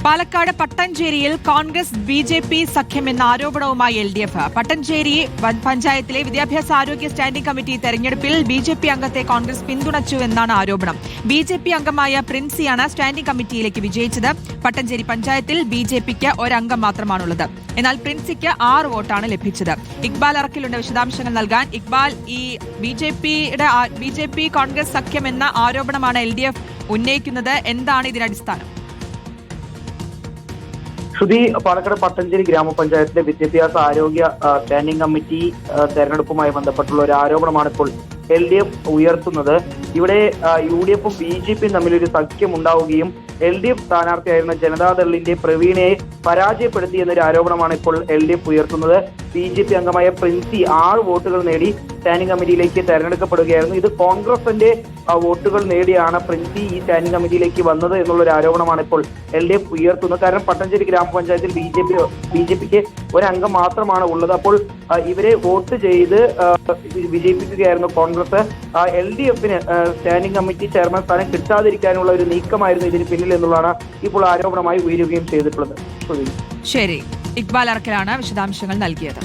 Palakkad പട്ടഞ്ചേരിയിൽ Congress BJP. സഖ്യമെന്ന ആരോപണവുമായി എൽ.ഡി.എഫ്. പട്ടഞ്ചേരി പഞ്ചായത്തിലെ വിദ്യാഭ്യാസ ആരോഗ്യ സ്റ്റാൻഡിംഗ് കമ്മിറ്റി തെരഞ്ഞെടുപ്പിൽ ബി.ജെ.പി. അംഗത്തെ കോൺഗ്രസ് പിന്തുണച്ചുവെന്നാണ് ആരോപണം. ബി.ജെ.പി. അംഗമായ പ്രിൻസിയാണ് സ്റ്റാൻഡിംഗ് കമ്മിറ്റിയിലേക്ക് വിജയിച്ചത്. പട്ടഞ്ചേരി പഞ്ചായത്തിൽ ബി.ജെ.പിക്ക് ഒരംഗം മാത്രമാണുള്ളത്. എന്നാൽ പ്രിൻസിക്ക് 6 വോട്ടാണ് ലഭിച്ചത്. ഇക്ബാൽ അറക്കിലുണ്ട് വിശദാംശങ്ങൾ നൽകാൻ. ഇക്ബാൽ, ഈ ബി.ജെ.പി. കോൺഗ്രസ് സഖ്യം എന്ന ആരോപണമാണ് എൽ.ഡി.എഫ് ഉന്നയിക്കുന്നത്. എന്താണ് ഇതിന്റെ അടിസ്ഥാനം? ശ്രുതി, പാലക്കാട് പട്ടഞ്ചേരി ഗ്രാമപഞ്ചായത്തിലെ വിദ്യാഭ്യാസ ആരോഗ്യ സ്റ്റാൻഡിംഗ് കമ്മിറ്റി തെരഞ്ഞെടുപ്പുമായി ബന്ധപ്പെട്ടുള്ള ഒരു ആരോപണമാണ് ഇപ്പോൾ എൽ.ഡി.എഫ് ഉയർത്തുന്നത്. ഇവിടെ യു.ഡി.എഫും ബി.ജെ.പിയും തമ്മിലൊരു സഖ്യം ഉണ്ടാവുകയും എൽ.ഡി.എഫ് സ്ഥാനാർത്ഥിയായിരുന്ന ജനതാദളിന്റെ പ്രവീണയെ പരാജയപ്പെടുത്തി എന്നൊരു ആരോപണമാണ് ഇപ്പോൾ എൽ.ഡി.എഫ് ഉയർത്തുന്നത്. ബി.ജെ.പി. അംഗമായ പ്രിൻസി 6 വോട്ടുകൾ നേടി സ്റ്റാൻഡിംഗ് കമ്മിറ്റിയിലേക്ക് തെരഞ്ഞെടുക്കപ്പെടുകയായിരുന്നു. ഇത് കോൺഗ്രസിന്റെ വോട്ടുകൾ നേടിയാണ് പ്രിൻസി ഈ സ്റ്റാൻഡിംഗ് കമ്മിറ്റിയിലേക്ക് വന്നത് എന്നുള്ളൊരു ആരോപണമാണ് ഇപ്പോൾ എൽ.ഡി.എഫ് ഉയർത്തുന്നത്. കാരണം പട്ടഞ്ചേരി ഗ്രാമപഞ്ചായത്തിൽ ബി.ജെ.പിക്ക് ഒരംഗം മാത്രമാണ് ഉള്ളത്. അപ്പോൾ ഇവരെ വോട്ട് ചെയ്ത് വിജയിപ്പിക്കുകയായിരുന്നു കോൺഗ്രസ്. എൽ.ഡി.എഫിന് സ്റ്റാൻഡിംഗ് കമ്മിറ്റി ചെയർമാൻ സ്ഥാനം കിട്ടാതിരിക്കാനുള്ള ഒരു നീക്കമായിരുന്നു ഇതിന് പിന്നിൽ എന്നുള്ളതാണ് ഇപ്പോൾ ആരോപണമായി ഉയരുകയും ചെയ്തിട്ടുള്ളത്. ശരി, ഇക്ബാൽ അറക്കലാണ് വിശദാംശങ്ങൾ നൽകിയത്.